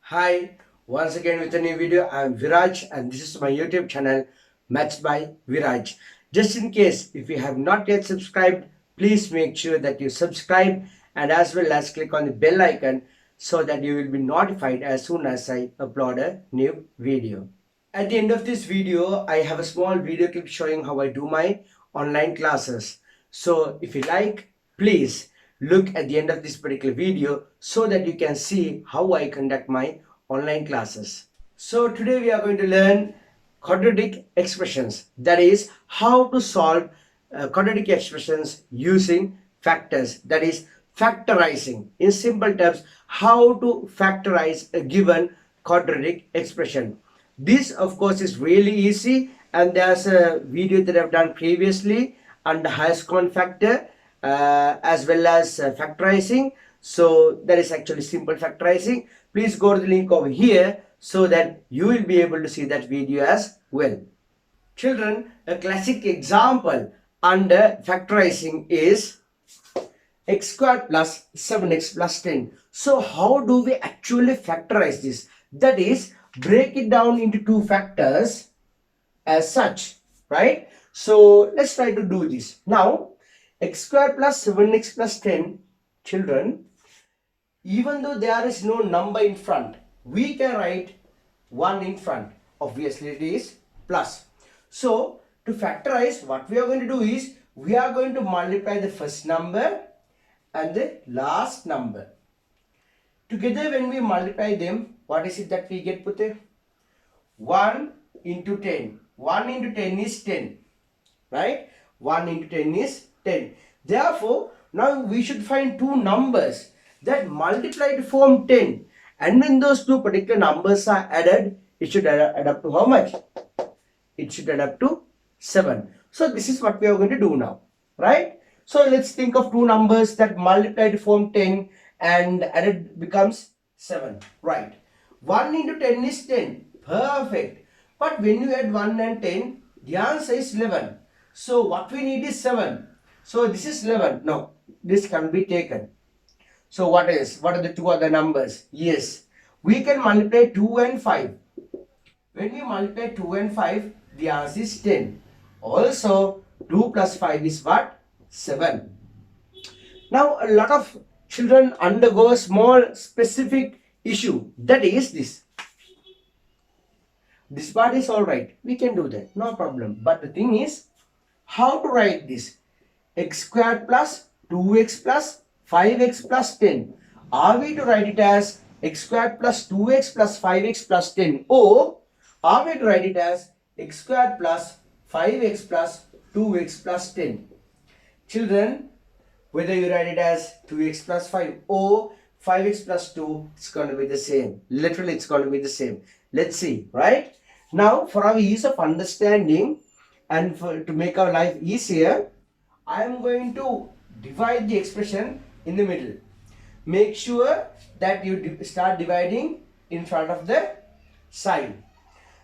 Hi, once again with a new video. I'm Viraj and this is my YouTube channel Matched by Viraj. Just in case if you have not yet subscribed, please make sure that you subscribe and as well as click on the bell icon so that you will be notified as soon as I upload a new video. At the end of this video, I have a small video clip showing how I do my online classes. So if you like, please look at the end of this particular video so that you can see how I conduct my online classes. So today we are going to learn quadratic expressions. That is how to solve quadratic expressions using factors. That is factorizing. In simple terms, how to factorize a given quadratic expression. This of course is really easy and there's a video that I've done previously on the highest common factor as well as factorizing. So that is actually simple factorizing. Please go to the link over here so that you will be able to see that video as well. Children, a classic example under factorizing is x squared plus 7x plus 10. So how do we actually factorize this? That is, break it down into two factors as such, right? So let's try to do this. Now, x squared plus 7x plus 10, children, even though there is no number in front, we can write 1 in front. Obviously, it is plus. So, to factorize, what we are going to do is, we are going to multiply the first number and the last number. Together, when we multiply them, what is it that we get, Pute? 1 into 10. 1 into 10 is 10. Right? 1 into 10 is 10. Therefore, now we should find two numbers that multiply to form 10. And when those two particular numbers are added, it should add up to how much? It should add up to 7. So this is what we are going to do now. Right? So let's think of two numbers that multiply to form 10 and added becomes 7. Right. 1 into 10 is 10. Perfect. But when you add 1 and 10, the answer is 11. So what we need is 7. So this is 11. No, this can be taken. So what is? What are the two other numbers? Yes, we can multiply 2 and 5. When we multiply 2 and 5, the answer is 10. Also, 2 plus 5 is what? 7. Now, a lot of children undergo a small specific issue. That is this. This part is alright. We can do that. No problem. But the thing is, how to write this? X squared plus 2x plus 5x plus 10. Are we to write it as x squared plus 2x plus 5x plus 10? Or are we to write it as x squared plus 5x plus 2x plus 10? Children, whether you write it as 2x plus 5 or 5x plus 2, it's going to be the same. Literally, it's going to be the same. Let's see, right? Now, for our ease of understanding and to make our life easier, I am going to divide the expression in the middle. Make sure that you start dividing in front of the sign.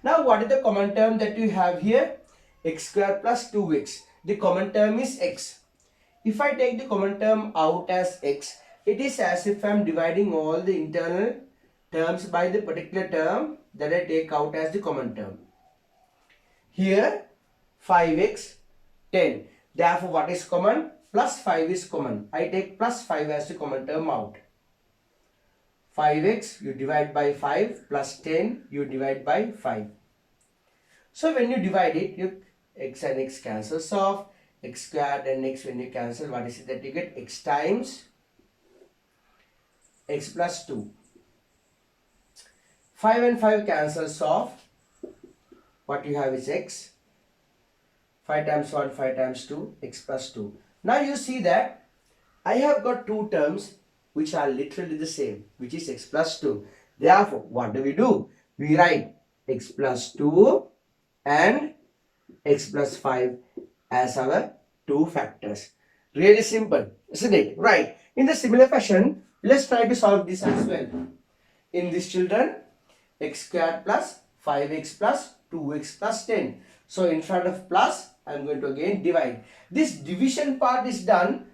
Now, what is the common term that you have here? X squared plus 2x. The common term is x. If I take the common term out as x, it is as if I am dividing all the internal terms by the particular term that I take out as the common term. Here 5x, 10. Therefore, what is common? Plus 5 is common. I take plus 5 as the common term out. 5x you divide by 5 plus 10 you divide by 5. So when you divide it, you x and x cancels off. X squared and x, when you cancel, what is it that you get? X times x plus 2. 5 and 5 cancels off. What you have is x. 5 times 1, 5 times 2, x plus 2. Now you see that I have got two terms which are literally the same, which is x plus 2. Therefore, what do? We write x plus 2 and x plus 5 as our two factors. Really simple, isn't it? Right. In the similar fashion, let's try to solve this as well. In this, children, x squared plus 5x plus 2x plus 10. So in front of plus, I am going to again divide. This division part is done.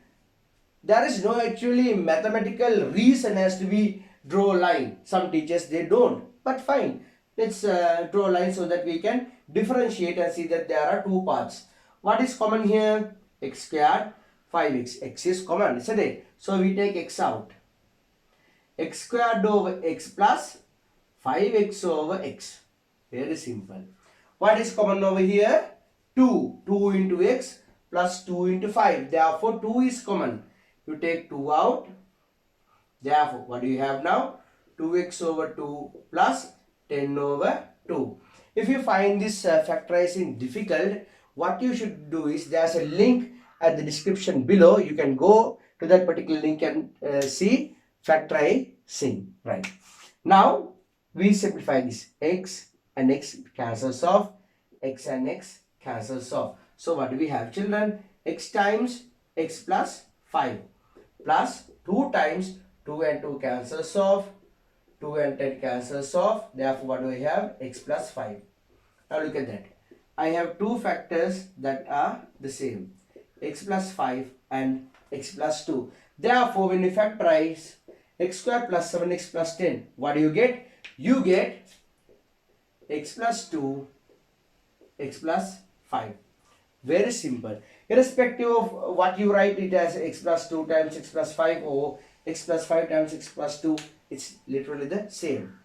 There is no actually mathematical reason as to be draw a line. Some teachers, they don't, but fine. Let's draw a line so that we can differentiate and see that there are two parts. What is common here? X squared 5x. X is common, isn't it? So we take x out. X squared over x plus 5x over x. Very simple. What is common over here? 2. 2 into x plus 2 into 5. Therefore, 2 is common. You take 2 out. Therefore, what do you have now? 2x over 2 plus 10 over 2. If you find this factorizing difficult, what you should do is, there's a link at the description below. You can go to that particular link and see factorizing. Right. Now, we simplify this. X and x cancels off. X and x cancels off. So, what do we have, children? X times x plus 5 plus 2 times 2 and 2 cancels off. 2 and 10 cancels off. Therefore, what do I have? X plus 5. Now, look at that. I have two factors that are the same. X plus 5 and x plus 2. Therefore, when you factorize x square plus 7x plus 10, what do you get? You get x plus 2, x plus 5. Very simple. Irrespective of what you write it as, x plus 2 times x plus 5 or x plus 5 times x plus 2, it's literally the same.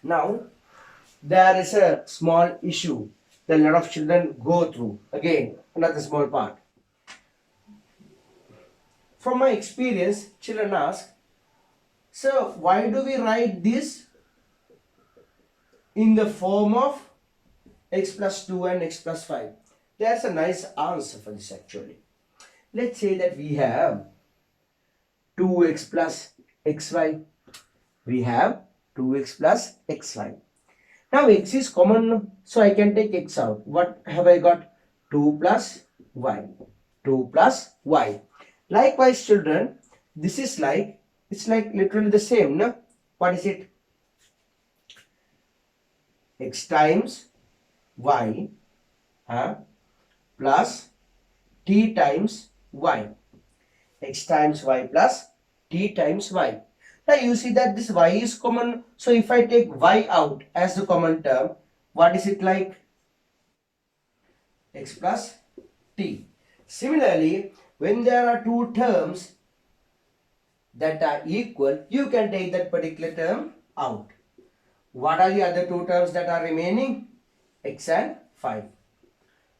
Now, there is a small issue that a lot of children go through. Again, another small part. From my experience, children ask, so why do we write this in the form of x plus 2 and x plus 5? There's a nice answer for this actually. Let's say that we have 2x plus xy. We have 2x plus xy. Now x is common, so I can take x out. What have I got? 2 plus y. 2 plus y. Likewise, children, this is like, it's like literally the same, no? What is it? X times y plus t times y. X times y plus t times y. Now you see that this y is common. So if I take y out as the common term, what is it like? X plus t. Similarly, when there are two terms that are equal, you can take that particular term out. What are the other two terms that are remaining? X and 5.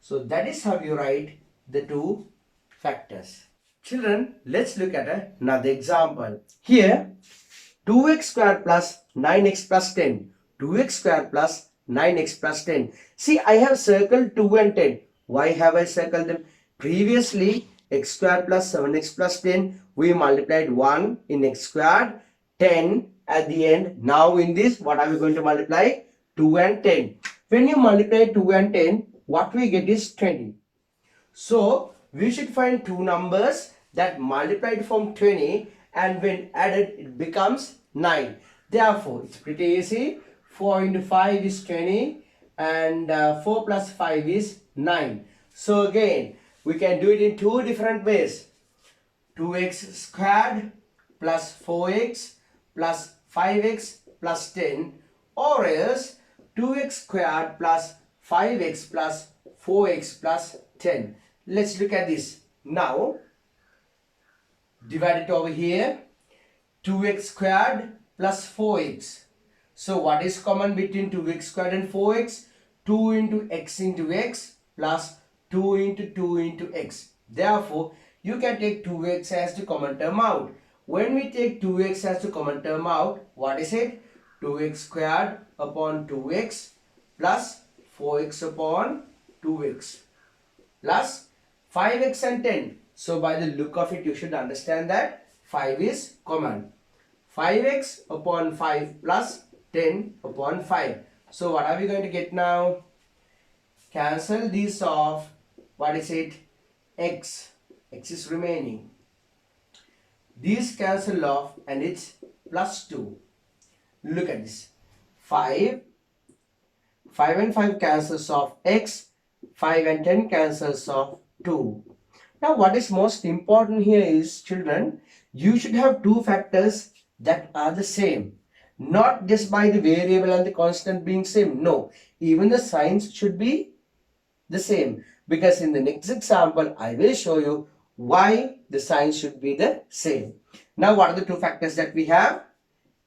So that is how you write the two factors. Children, let's look at another example. Here, 2x squared plus 9x plus 10. 2x squared plus 9x plus 10. See, I have circled 2 and 10. Why have I circled them? Previously, x squared plus 7x plus 10, we multiplied 1 in x squared, 10 at the end. Now in this, what are we going to multiply? 2 and 10. When you multiply 2 and 10, what we get is 20. So, we should find two numbers that multiplied from 20 and when added it becomes 9. Therefore, it's pretty easy. 4 into 5 is 20 and 4 plus 5 is 9. So again, we can do it in two different ways. 2x squared plus 4x plus 5x plus 10, or else 2x squared plus 5x plus 4x plus 10. Let's look at this. Now, divide it over here. 2x squared plus 4x. So what is common between 2x squared and 4x? 2 into x plus 2 into 2 into x. Therefore, you can take 2x as the common term out. When we take 2x as the common term out, what is it? 2x squared upon 2x plus 4x upon 2x plus 5x and 10. So by the look of it, you should understand that 5 is common. 5x upon 5 plus 10 upon 5. So what are we going to get now? Cancel these off. What is it? X. X is remaining. These cancel off and it's plus 2. Look at this. 5 and 5 cancels off x. 5 and 10 cancels off 2. Now what is most important here is, children, you should have two factors that are the same. Not just by the variable and the constant being same. No, even the signs should be the same, because in the next example I will show you why the signs should be the same. Now what are the two factors that we have?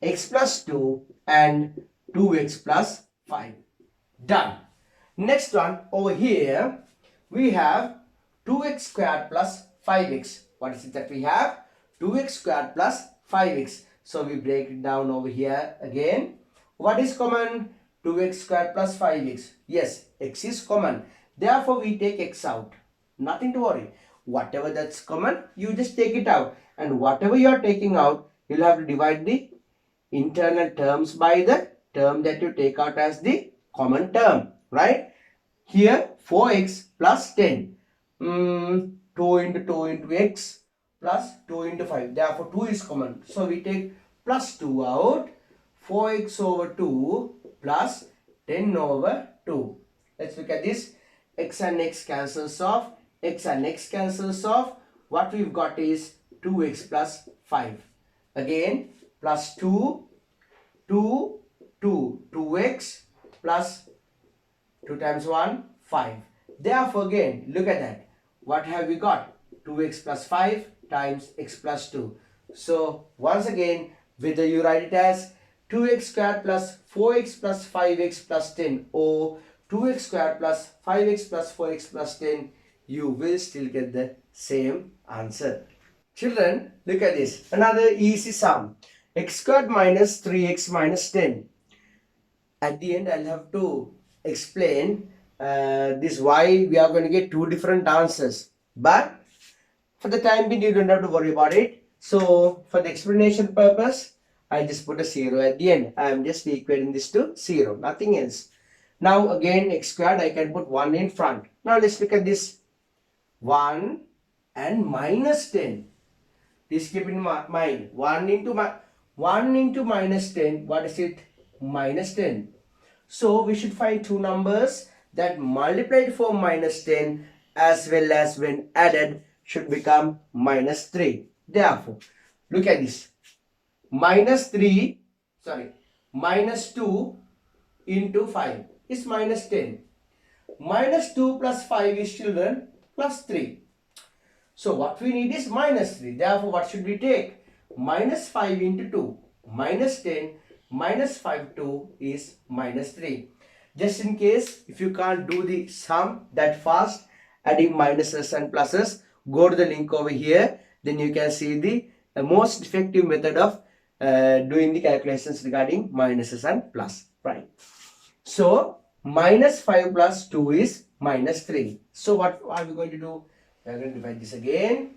X plus 2 and 2x plus 5. Done. Next one over here we have 2x squared plus 5x. What is it that we have? 2x squared plus 5x. So we break it down over here again. What is common? 2x squared plus 5x. Yes, x is common. Therefore we take x out. Nothing to worry. Whatever that's common, you just take it out. And whatever you are taking out, you'll have to divide the internal terms by the term that you take out as the common term, right? Here 4x plus 10, 2 into 2 into x plus 2 into 5, therefore 2 is common, so we take plus 2 out. 4x over 2 plus 10 over 2. Let's look at this. X and x cancels off, x and x cancels off. What we've got is 2x plus 5. Again plus 2, 2, 2, 2x plus 2 times 1, 5. Therefore again, look at that. What have we got? 2x plus 5 times x plus 2. So once again, whether you write it as 2x squared plus 4x plus 5x plus 10 or 2x squared plus 5x plus 4x plus 10, you will still get the same answer. Children, look at this. Another easy sum. X squared minus 3x minus 10. At the end, I'll have to explain this why we are going to get two different answers. But for the time being, you don't have to worry about it. So for the explanation purpose, I just put a 0 at the end. I am just equating this to 0, nothing else. Now again, x squared, I can put 1 in front. Now let's look at this. 1 and minus 10. Please keep in mind, 1 into minus 10, what is it? Minus 10. So we should find two numbers that multiplied for minus 10 as well as when added should become minus 3. Therefore, look at this. Minus 2 into 5 is minus 10. Minus 2 plus 5 is, children, plus 3. So what we need is minus 3. Therefore, what should we take? Minus 5 into 2. Minus 10 minus 5 2 is minus 3. Just in case if you can't do the sum that fast, adding minuses and pluses, go to the link over here. Then you can see the most effective method of doing the calculations regarding minuses and plus. Right. So minus 5 plus 2 is minus 3. So what are we going to do? We are going to divide this again.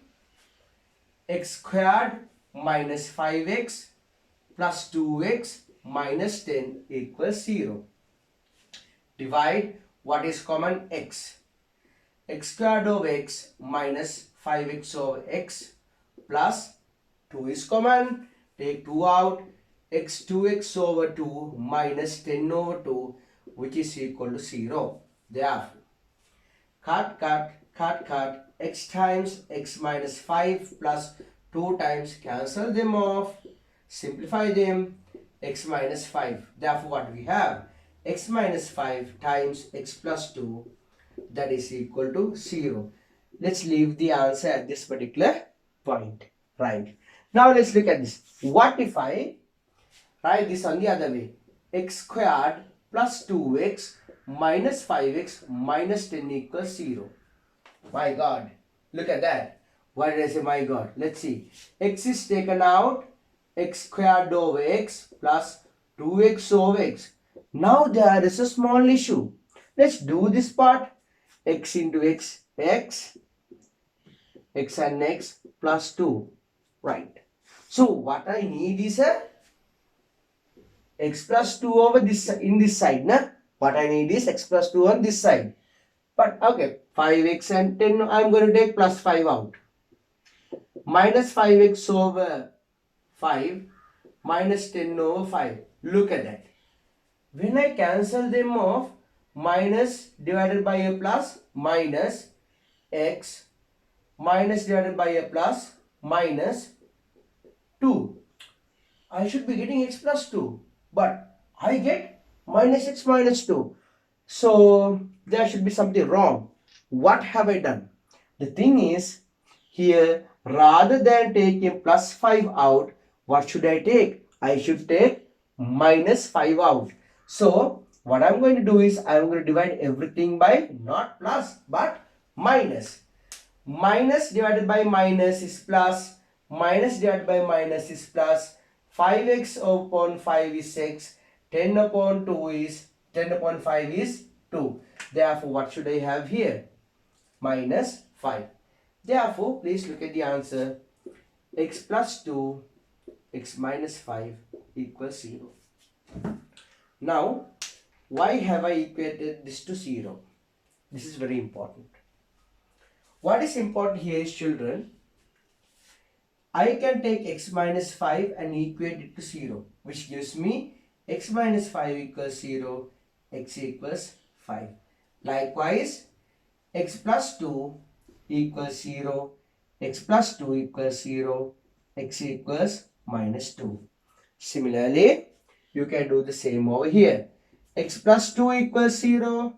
X squared minus 5x plus 2x minus 10 equals 0. Divide what is common? X. X squared over x minus 5x over x plus 2 is common. Take 2 out. X 2x over 2 minus 10 over 2, which is equal to 0. Therefore, cut. X times x minus 5 plus 2 times, cancel them off. Simplify them. X minus 5. Therefore, what we have? X minus 5 times x plus 2, that is equal to 0. Let's leave the answer at this particular point. Right. Now, let's look at this. What if I write this on the other way? X squared plus 2x minus 5x minus 10 equals 0. My God. Look at that. Why did I say my God? Let's see. X is taken out. X squared over x plus 2x over x. Now there is a small issue. Let's do this part. X into x, x and x plus 2. Right. So what I need is a x plus 2 over this in this side. Nah? What I need is x plus 2 on this side. But okay, 5x and 10, I'm going to take plus 5 out. Minus 5x over 5 minus 10 over 5. Look at that. When I cancel them off, minus divided by a plus minus x minus divided by a plus minus 2. I should be getting x plus 2. But I get minus x minus 2. So there should be something wrong. What have I done? The thing is, here rather than taking plus 5 out, what should I take? I should take minus 5 out. So what I'm going to do is I'm going to divide everything by not plus but minus. Minus divided by minus is plus. Minus divided by minus is plus. 5x upon 5 is x. 10 upon 2 is 10 upon 5 is 2. Therefore, what should I have here? Minus 5. Therefore, please look at the answer. X plus 2, x minus 5 equals 0. Now, why have I equated this to 0? This is very important. What is important here is, children, I can take x minus 5 and equate it to 0, which gives me x minus 5 equals 0, x equals 5. Likewise, x plus 2 equals 0, x plus 2 equals 0, x equals minus 2. Similarly, you can do the same over here. X plus 2 equals 0,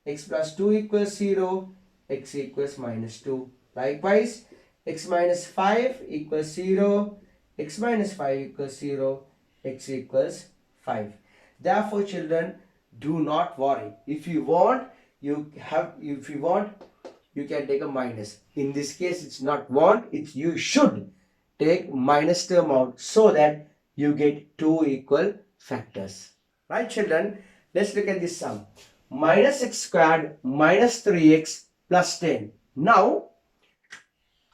x plus 2 equals 0, x equals minus 2. Likewise, x minus 5 equals 0, x minus 5 equals 0, x equals 5. Therefore, children, do not worry. If you want, you can take a minus. In this case, it's not want, it's you should take minus term out so that you get two equal factors. Right, children? Let's look at this sum. Minus x squared minus 3x plus 10. Now,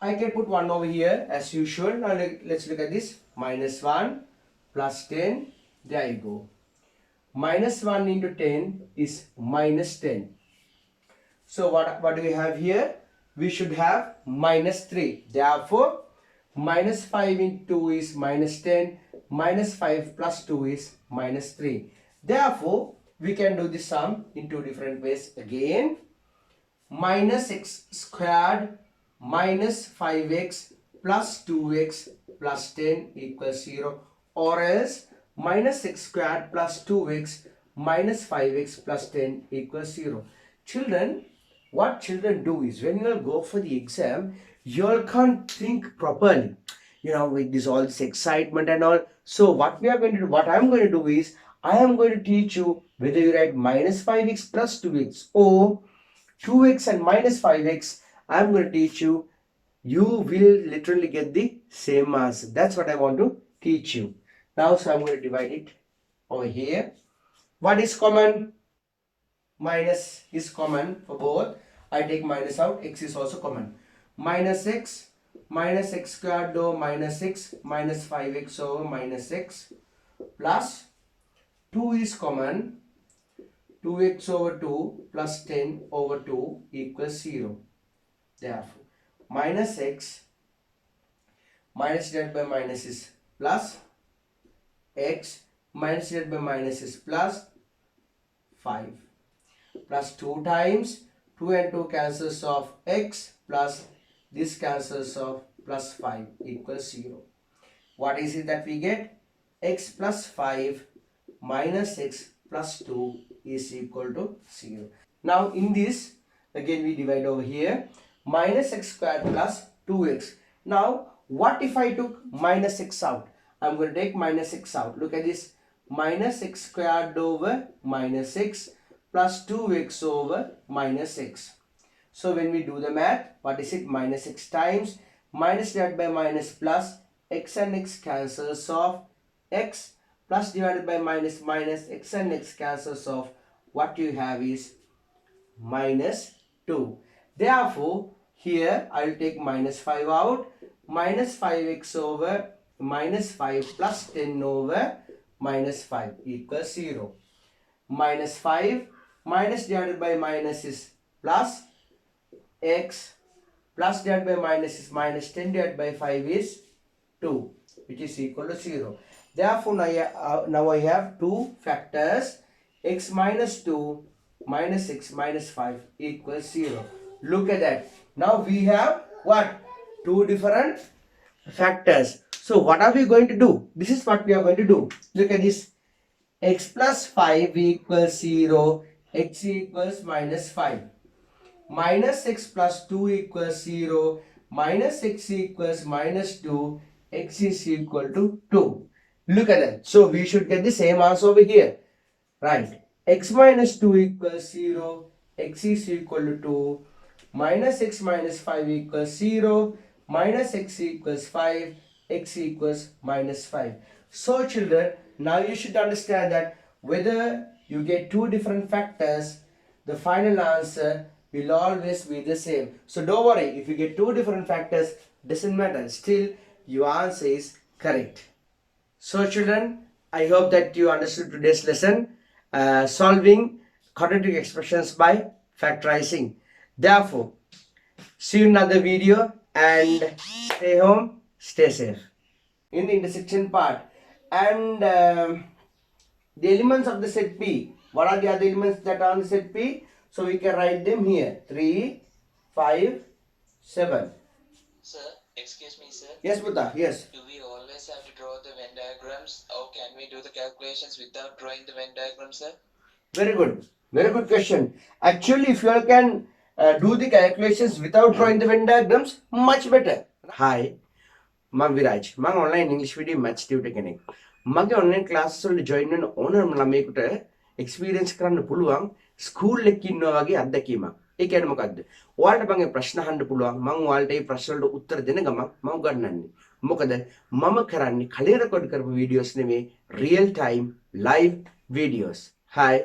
I can put 1 over here as usual. Now, let's look at this. Minus 1 plus 10. There you go. Minus 1 into 10 is minus 10. So, what do we have here? We should have minus 3. Therefore, minus 5 into 2 is minus 10. Minus 5 plus 2 is minus 3. Therefore, we can do this sum in two different ways again. Minus x squared minus 5x plus 2x plus 10 equals 0, or else minus x squared plus 2x minus 5x plus 10 equals 0. Children, what children do is when you go for the exam, you all can't think properly. With this all this excitement and all. So what I'm going to do is I am going to teach you whether you write minus 5x plus 2x or 2x and minus 5x. I'm going to teach you. You will literally get the same answer. That's what I want to teach you. Now, so I'm going to divide it over here. What is common? Minus is common for both. I take minus out. X is also common. Minus x squared over minus x minus 5x over minus x plus 2 is common. 2x over 2 plus 10 over 2 equals 0. Therefore, minus x minus divided by minus is plus x minus divided by minus is plus 5 plus 2 times 2 and 2 cancels off x plus this cancels off plus 5 equals 0. What is it that we get? X plus 5 minus x plus 2 is equal to 0. Now in this, again we divide over here. Minus x squared plus 2x. Now what if I took minus x out? I'm going to take minus x out. Look at this. Minus x squared over minus x plus 2x over minus x. So when we do the math, what is it? Minus x times minus divided by minus plus x and x cancels off, x plus divided by minus minus x and x cancels off. What you have is minus 2. Therefore, here I will take minus 5 out. Minus 5x over minus 5 plus 10 over minus 5 equals 0. Minus 5 minus divided by minus is plus x plus divided by minus is minus 10 divided by 5 is 2, which is equal to 0. Therefore, now I have two factors, x minus 2 minus x minus 5 equals 0. Look at that. Now we have what? Two different factors. So what are we going to do? This is what we are going to do. Look at this. X plus 5 equals 0, x equals minus 5. Minus x plus 2 equals 0, minus x equals minus 2, x is equal to 2. Look at that. So we should get the same answer over here. Right. X minus 2 equals 0, x is equal to 2, minus x minus 5 equals 0, minus x equals 5, x equals minus 5. So children, now you should understand that whether you get two different factors, the final answer will always be the same. So don't worry, if you get two different factors, doesn't matter. Still, your answer is correct. So children, I hope that you understood today's lesson, solving quadratic expressions by factorizing. Therefore, see you in another video and stay home, stay safe. In the intersection part, and the elements of the set P. What are the other elements that are on the set P? So we can write them here. 3, 5, 7. Sir, excuse me, sir. Yes, Buddha, yes. Do we always have to draw the Venn diagrams, or can we do the calculations without drawing the Venn diagram, sir? Very good. Very good question. Actually, if you all can do the calculations without drawing the Venn diagrams, much better. Hi, I'm Viraj. I'm online English video maths tutor කෙනෙක්. මගේ online classes වලට join වෙන ඕනම ළමයෙකුට experience කරන්න පුළුවන් school එකක ඉන්නවා වගේ අත්දැකීමක්. ඒ කියන්නේ මොකද්ද? ඔයාලට මගේ ප්‍රශ්න අහන්න පුළුවන්. මම ඔයාලට මේ ප්‍රශ්න වලට උත්තර දෙන ගමන් මම උගන්වන්නේ. මොකද මම කරන්නේ කලින් රෙකෝඩ් කරපු videos නෙමෙයි real time live videos. Hi,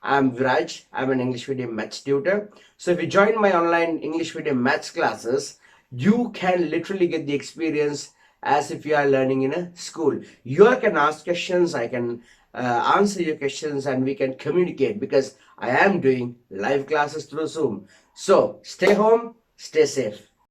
I'm Viraj. I'm an English medium maths tutor. So if you join my online English medium maths classes, you can literally get the experience as if you are learning in a school. You all can ask questions, I can answer your questions, and we can communicate because I am doing live classes through Zoom. So stay home, stay safe.